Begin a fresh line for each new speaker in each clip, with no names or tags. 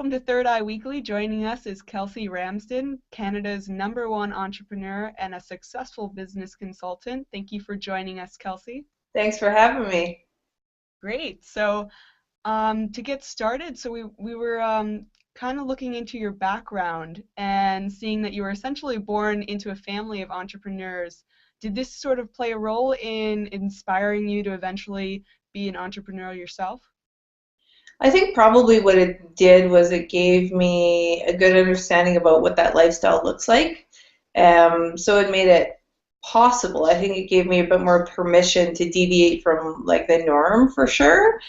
welcome to Third Eye Weekly. Joining us is Kelsey Ramsden, Canada's #1 entrepreneur and a successful business consultant. Thank you for joining us, Kelsey.
Thanks for having me.
Great. So to get started, we were kind of looking into your background and seeing that you were essentially born into a family of entrepreneurs. Did this sort of play a role in inspiring you to eventually be an entrepreneur yourself?
I think probably what it did was it gave me a good understanding about what that lifestyle looks like. So it made it possible. I think it gave me a bit more permission to deviate from like the norm for sure.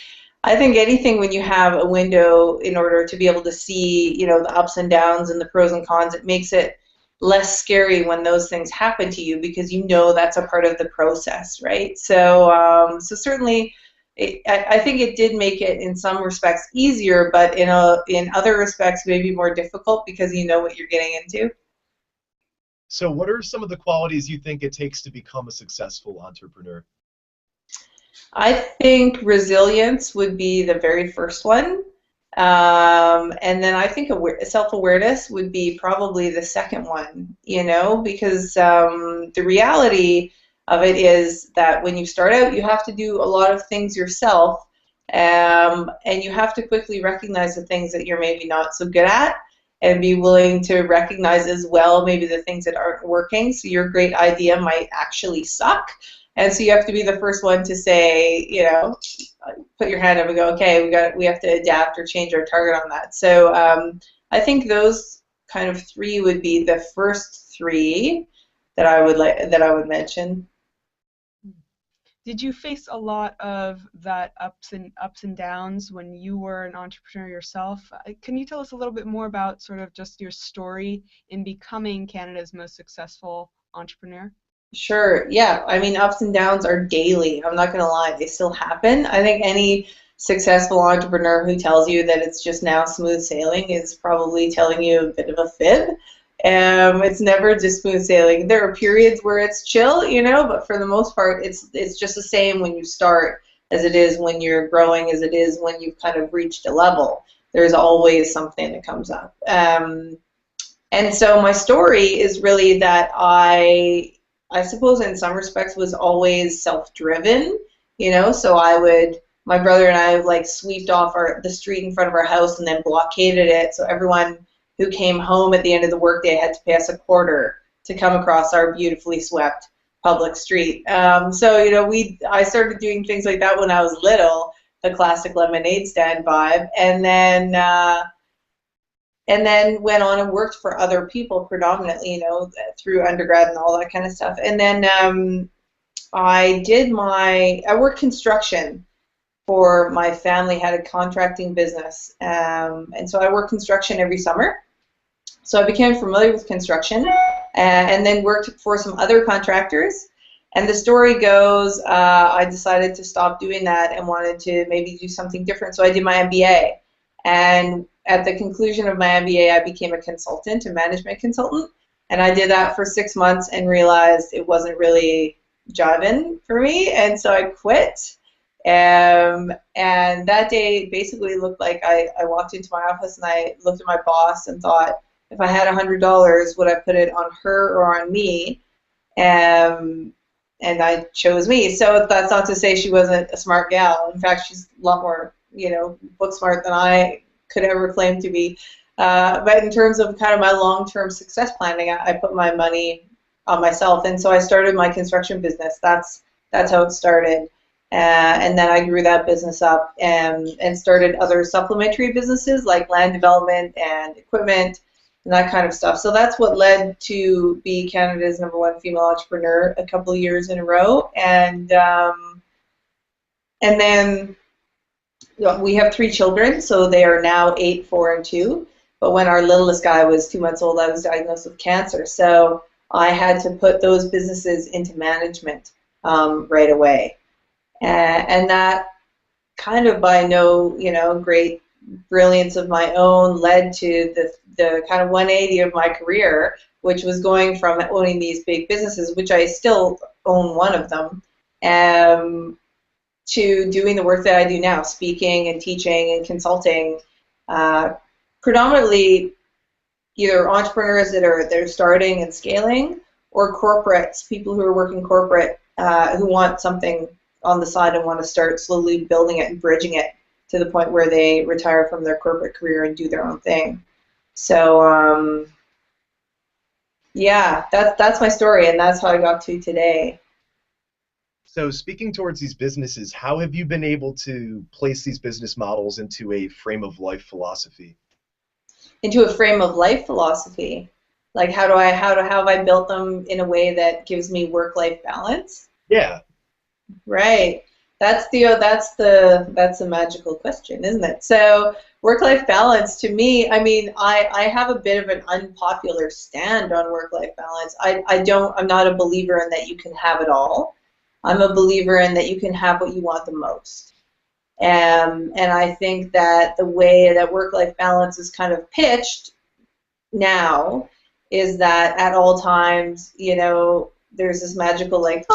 I think anything when you have a window in order to be able to see, the ups and downs and the pros and cons, it makes it less scary when those things happen to you because you know that's a part of the process, right? So certainly, I think it did make it in some respects easier, but in other respects maybe more difficult because you know what you're getting into.
So what are some of the qualities you think it takes to become a successful entrepreneur?
I think resilience would be the very first one. And then I think self-awareness would be probably the second one, because the reality of it is that when you start out, you have to do a lot of things yourself, and you have to quickly recognize the things that you're maybe not so good at and be willing to recognize as well maybe the things that aren't working. So your great idea might actually suck. And so you have to be the first one to say, put your hand up and go, okay, we have to adapt or change our target on that. So I think those kind of three would be the first three that I would mention.
Did you face a lot of that ups and downs when you were an entrepreneur yourself? Can you tell us a little bit more about sort of just your story in becoming Canada's most successful entrepreneur?
Sure, yeah. I mean, ups and downs are daily. I'm not going to lie, they still happen. I think any successful entrepreneur who tells you that it's just now smooth sailing is probably telling you a bit of a fib. It's never just smooth sailing. There are periods where it's chill, but for the most part, it's just the same when you start as it is when you're growing, as it is when you've kind of reached a level. There's always something that comes up. And so my story is really that I suppose in some respects was always self-driven, so my brother and I like sweeped off the street in front of our house and then blockaded it, so everyone who came home at the end of the workday had to pay us a quarter to come across our beautifully swept public street. I started doing things like that when I was little, the classic lemonade stand vibe, and then went on and worked for other people predominantly, through undergrad and all that kind of stuff. And then I worked construction for my family, had a contracting business. And so I worked construction every summer. So I became familiar with construction and then worked for some other contractors. And the story goes, I decided to stop doing that and wanted to maybe do something different. So I did my MBA. And at the conclusion of my MBA, I became a consultant, a management consultant, and I did that for 6 months and realized it wasn't really jiving for me, and so I quit. And that day basically looked like I walked into my office and I looked at my boss and thought, if I had $100, would I put it on her or on me? And I chose me. So that's not to say she wasn't a smart gal. In fact, she's a lot more book smart than I could ever claim to be. But in terms of kind of my long-term success planning, I put my money on myself, and so I started my construction business. That's how it started, and then I grew that business up and started other supplementary businesses like land development and equipment and that kind of stuff. So that's what led to be Canada's #1 female entrepreneur a couple of years in a row, and then. We have 3 children, so they are now 8, 4, and 2. But when our littlest guy was 2 months old, I was diagnosed with cancer. So I had to put those businesses into management right away. And that kind of by no, great brilliance of my own led to the kind of 180 of my career, which was going from owning these big businesses, which I still own one of them, to doing the work that I do now, speaking and teaching and consulting predominantly either entrepreneurs that are starting and scaling, or corporates, people who are working corporate who want something on the side and want to start slowly building it and bridging it to the point where they retire from their corporate career and do their own thing. So yeah, that's my story, and that's how I got to today.
So speaking towards these businesses, how have you been able to place these business models into a frame of life philosophy?
Into a frame of life philosophy, like how have I built them in a way that gives me work-life balance?
Yeah.
Right. That's the magical question, isn't it? So work-life balance to me, I mean, I have a bit of an unpopular stand on work-life balance. I'm not a believer in that you can have it all. I'm a believer in that you can have what you want the most. And I think that the way that work-life balance is kind of pitched now is that at all times, you know, there's this magical like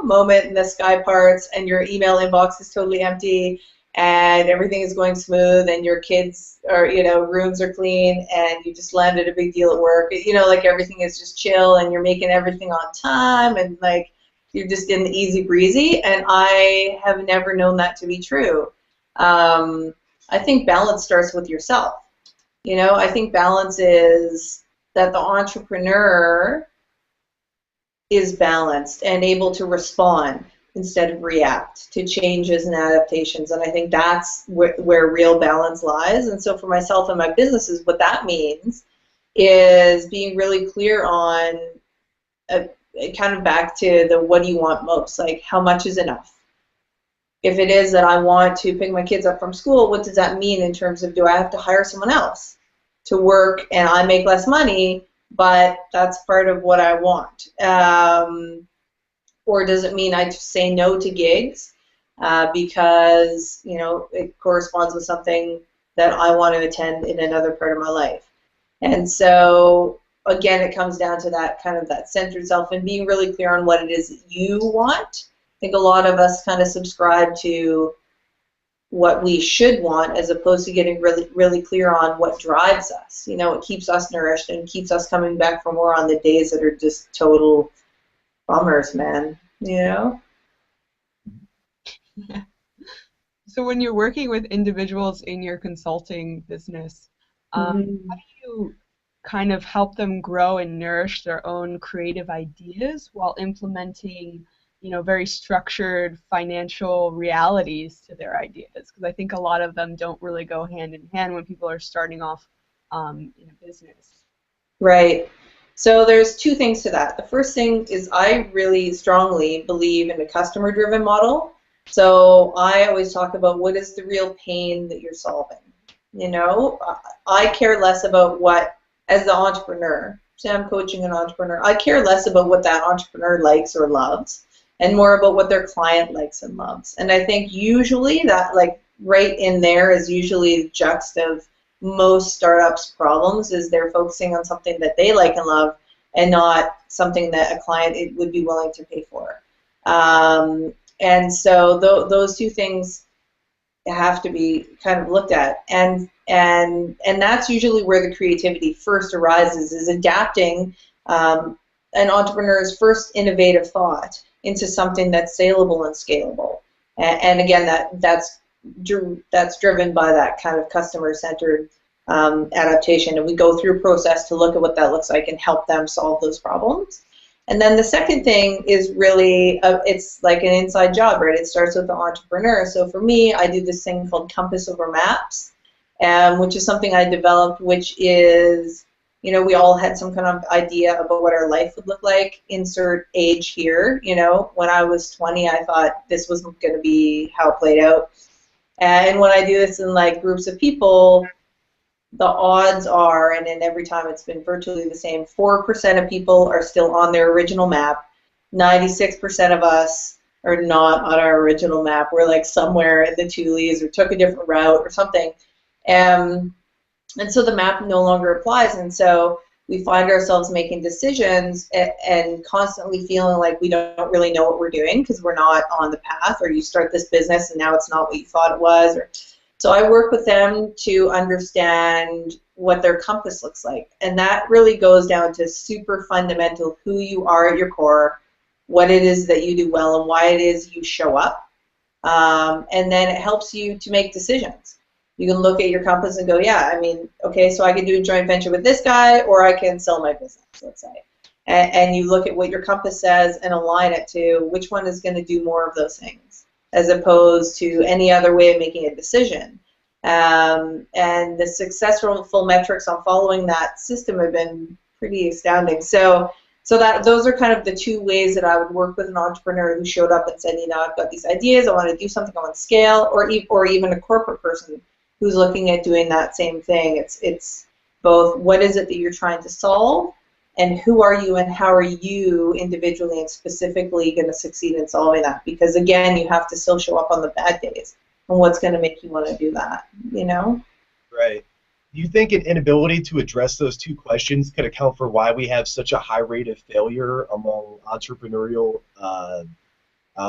moment and the sky parts and your email inbox is totally empty and everything is going smooth and your kids are, you know, rooms are clean and you just landed a big deal at work. You know, like everything is just chill and you're making everything on time and like you're just in the easy breezy. And I have never known that to be true. I think balance starts with yourself. You know, I think balance is that the entrepreneur is balanced and able to respond instead of react to changes and adaptations. And I think that's where real balance lies. And so for myself and my businesses, what that means is being really clear on kind of back to the what do you want most, like how much is enough? If it is that I want to pick my kids up from school, what does that mean in terms of do I have to hire someone else to work and I make less money, but that's part of what I want? Or does it mean I say no to gigs because, you know, it corresponds with something that I want to attend in another part of my life? And so, again, it comes down to that kind of that centered self and being really clear on what it is that you want. I think a lot of us kind of subscribe to what we should want as opposed to getting really, really clear on what drives us. You know, it keeps us nourished and keeps us coming back for more on the days that are just total bummers, man, you know?
So when you're working with individuals in your consulting business, how do you kind of help them grow and nourish their own creative ideas while implementing, you know, very structured financial realities to their ideas? Because I think a lot of them don't really go hand in hand when people are starting off in a business.
Right. So there's two things to that. The first thing is I really strongly believe in a customer-driven model. So I always talk about what is the real pain that you're solving. You know, I care less about what, as the entrepreneur, say I'm coaching an entrepreneur, I care less about what that entrepreneur likes or loves and more about what their client likes and loves. And I think usually that, like, right in there is usually the juxt of most startups' problems is they're focusing on something that they like and love and not something that a client would be willing to pay for. And so those two things have to be kind of looked at. And that's usually where the creativity first arises, is adapting an entrepreneur's first innovative thought into something that's saleable and scalable. And again, that's driven by that kind of customer-centered adaptation. And we go through a process to look at what that looks like and help them solve those problems. And then the second thing is really, it's like an inside job, right? It starts with the entrepreneur. So for me, I do this thing called Compass over Maps, which is something I developed, which is, you know, we all had some kind of idea about what our life would look like. Insert age here. You know, when I was 20, I thought this was going to be how it played out. And when I do this in like groups of people, the odds are, and in every time it's been virtually the same, 4% of people are still on their original map. 96% of us are not on our original map. We're like somewhere in the Tules or took a different route or something. And so the map no longer applies. And so we find ourselves making decisions and constantly feeling like we don't really know what we're doing because we're not on the path, or you start this business and now it's not what you thought it was. So I work with them to understand what their compass looks like. And that really goes down to super fundamental who you are at your core, what it is that you do well, and why it is you show up. And then it helps you to make decisions. You can look at your compass and go, yeah, I mean, okay, so I can do a joint venture with this guy, or I can sell my business, let's say. And you look at what your compass says and align it to which one is going to do more of those things, as opposed to any other way of making a decision. And the successful metrics on following that system have been pretty astounding. So that those are kind of the two ways that I would work with an entrepreneur who showed up and said, you know, I've got these ideas, I want to do something, I want to scale, or even a corporate person who's looking at doing that same thing. It's both what is it that you're trying to solve, and who are you and how are you individually and specifically going to succeed in solving that? Because again, you have to still show up on the bad days, and what's going to make you want to do that, you know?
Right. Do you think an inability to address those two questions could account for why we have such a high rate of failure among entrepreneurial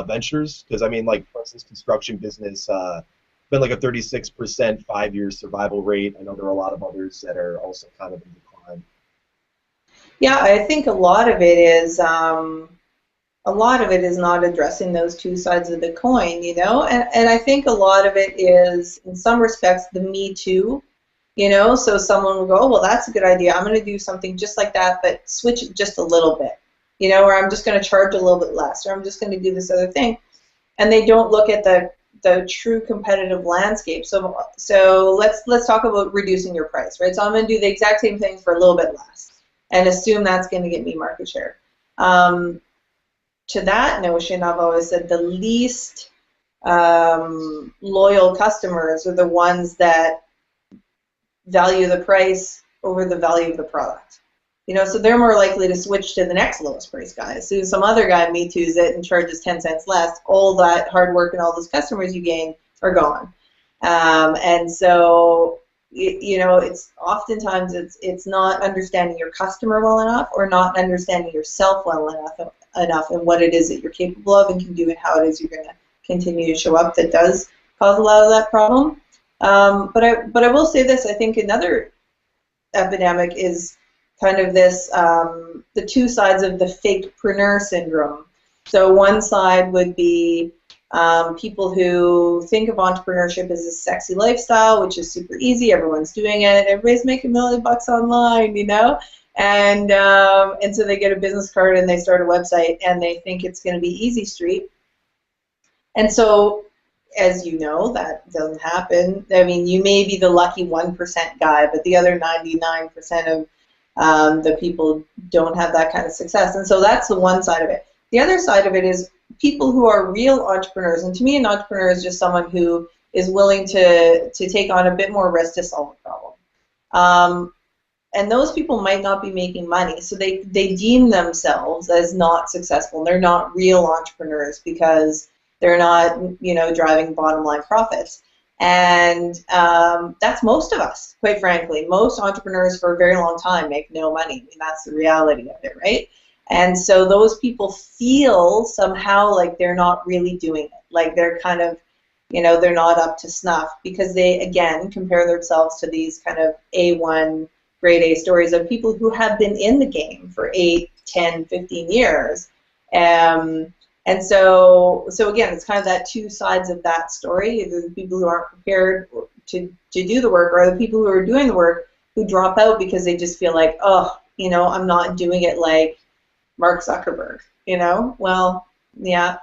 ventures? Because I mean, like for instance, construction business been like a 36% 5-year survival rate. I know there are a lot of others that are also kind of in decline.
Yeah, I think a lot of it is not addressing those two sides of the coin, you know, and I think a lot of it is, in some respects, the me too. You know, so someone will go, oh, well, that's a good idea. I'm going to do something just like that, but switch it just a little bit. You know, or I'm just going to charge a little bit less, or I'm just going to do this other thing. And they don't look at the true competitive landscape. So let's talk about reducing your price, right? So I'm going to do the exact same thing for a little bit less and assume that's going to get me market share. To that notion, I've always said the least loyal customers are the ones that value the price over the value of the product. You know, so they're more likely to switch to the next lowest price guy. As soon as some other guy Me Too's it and charges 10 cents less, all that hard work and all those customers you gain are gone. And so, you know, it's oftentimes it's not understanding your customer well enough, or not understanding yourself well enough and what it is that you're capable of and can do, and how it is you're going to continue to show up, that does cause a lot of that problem. But I will say this, I think another epidemic is kind of this, the two sides of the fakepreneur syndrome. So one side would be people who think of entrepreneurship as a sexy lifestyle, which is super easy, everyone's doing it, everybody's making $1 million online, you know, and so they get a business card and they start a website and they think it's going to be easy street. And so, as you know, that doesn't happen. I mean, you may be the lucky 1% guy, but the other 99% of the people don't have that kind of success. And so that's the one side of it. The other side of it is people who are real entrepreneurs. And to me, an entrepreneur is just someone who is willing to take on a bit more risk to solve a problem. And those people might not be making money, so they deem themselves as not successful. They're not real entrepreneurs because they're not, you know, driving bottom line profits. And that's most of us, quite frankly. Most entrepreneurs for a very long time make no money. I mean, that's the reality of it, right? And so those people feel somehow like they're not really doing it. Like they're kind of, you know, they're not up to snuff because they, again, compare themselves to these kind of A1, grade A stories of people who have been in the game for 8, 10, 15 years. And so again, it's kind of that two sides of that story. The people who aren't prepared to do the work, or the people who are doing the work who drop out because they just feel like, oh, you know, I'm not doing it like Mark Zuckerberg, you know? Well, yeah,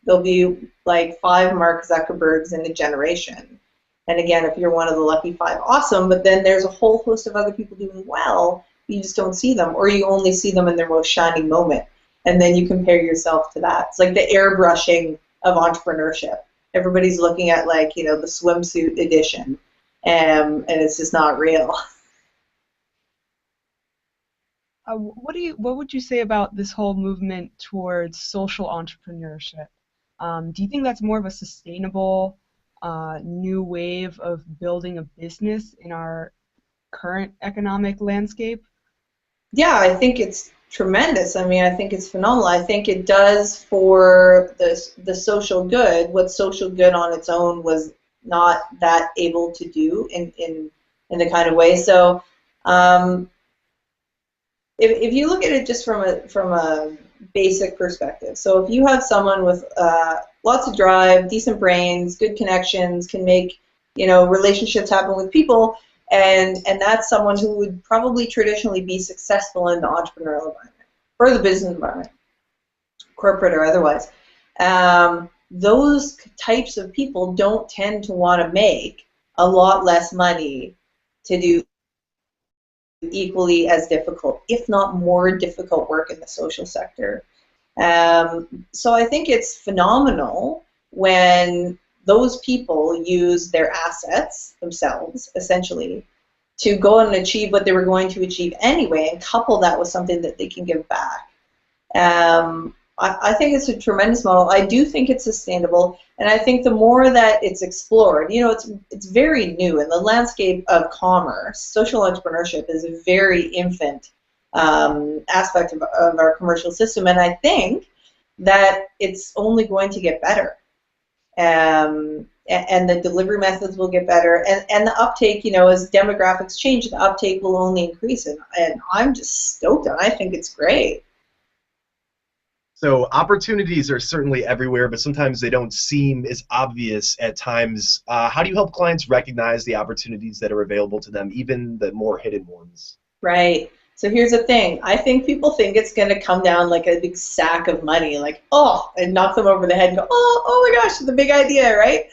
there'll be like 5 Mark Zuckerbergs in a generation. And again, if you're one of the lucky 5, awesome, but then there's a whole host of other people doing well, you just don't see them, or you only see them in their most shining moment. And then you compare yourself to that. It's like the airbrushing of entrepreneurship. Everybody's looking at, like, you know, the swimsuit edition, and it's just not real.
What would you say about this whole movement towards social entrepreneurship? Do you think that's more of a sustainable new wave of building a business in our current economic landscape?
Yeah, I think it's tremendous. I mean, I think it's phenomenal. I think it does for the social good what social good on its own was not that able to do in the kind of way. So if you look at it just from a basic perspective, so if you have someone with lots of drive, decent brains, good connections, can make relationships happen with people, and that's someone who would probably traditionally be successful in the entrepreneurial environment or the business environment, corporate or otherwise. Those types of people don't tend to want to make a lot less money to do equally as difficult, if not more difficult work in the social sector. So I think it's phenomenal when those people use their assets themselves, essentially, to go and achieve what they were going to achieve anyway, and couple that with something that they can give back. I think it's a tremendous model. I do think it's sustainable, and I think the more that it's explored, it's very new in the landscape of commerce. Social entrepreneurship is a very infant aspect of our commercial system, and I think that it's only going to get better. And the delivery methods will get better, and the uptake, as demographics change, the uptake will only increase, and I'm just stoked on it. I think it's great.
So opportunities are certainly everywhere, but sometimes they don't seem as obvious at times. How do you help clients recognize the opportunities that are available to them, even the more hidden ones?
Right. So here's the thing. I think people think it's going to come down like a big sack of money, like, oh, and knock them over the head and go, oh my gosh, the big idea, right?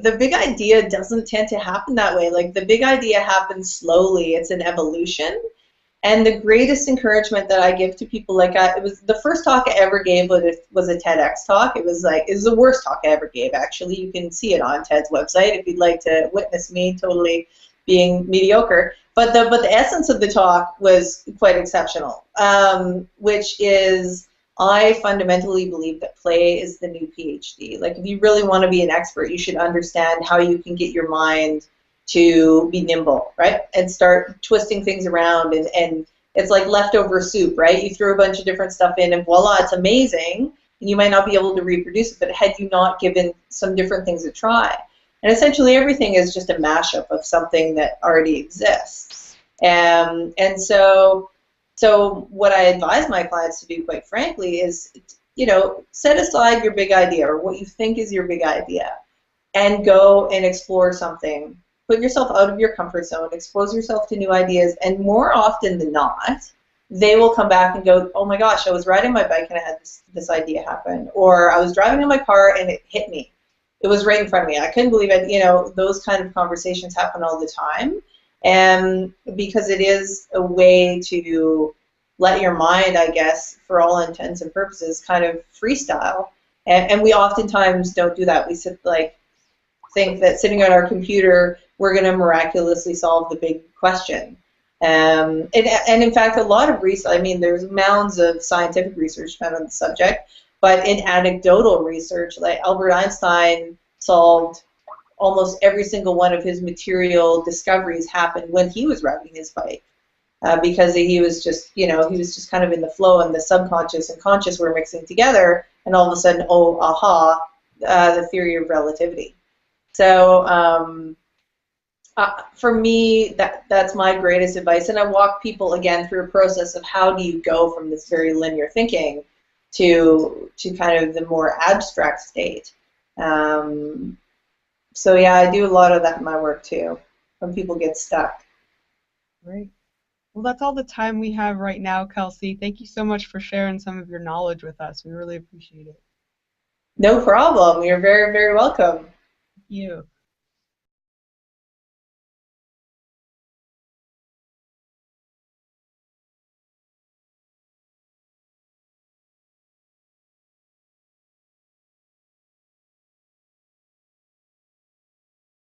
The big idea doesn't tend to happen that way. Like, the big idea happens slowly. It's an evolution. And the greatest encouragement that I give to people, it was the first talk I ever gave was a TEDx talk. It was the worst talk I ever gave, actually. You can see it on TED's website if you'd like to witness me totally being mediocre. But the essence of the talk was quite exceptional, which is, I fundamentally believe that play is the new PhD. Like, if you really want to be an expert, you should understand how you can get your mind to be nimble, right? And start twisting things around, and it's like leftover soup, right? You throw a bunch of different stuff in, and voila, it's amazing. And you might not be able to reproduce it, but had you not given some different things a try? And essentially everything is just a mashup of something that already exists. And so what I advise my clients to do, quite frankly, is, set aside your big idea, or what you think is your big idea, and go and explore something. Put yourself out of your comfort zone, expose yourself to new ideas, and more often than not, they will come back and go, oh my gosh, I was riding my bike and I had this idea happen, or I was driving in my car and it hit me. It was right in front of me. I couldn't believe it. Those kind of conversations happen all the time, and because it is a way to let your mind, I guess, for all intents and purposes, kind of freestyle. And we oftentimes don't do that. We think that sitting at our computer, we're going to miraculously solve the big question. And in fact, a lot of research, there's mounds of scientific research done on the subject, but in anecdotal research, like Albert Einstein solved almost every single one of his material discoveries happened when he was riding his bike, because he was just kind of in the flow, and the subconscious and conscious were mixing together, and all of a sudden, oh, aha, the theory of relativity. So for me, that's my greatest advice, and I walk people again through a process of how do you go from this very linear thinking to kind of the more abstract state. So yeah, I do a lot of that in my work too, when people get stuck.
Great. Well, that's all the time we have right now, Kelsey. Thank you so much for sharing some of your knowledge with us. We really appreciate it.
No problem. You're very, very welcome.
Thank you.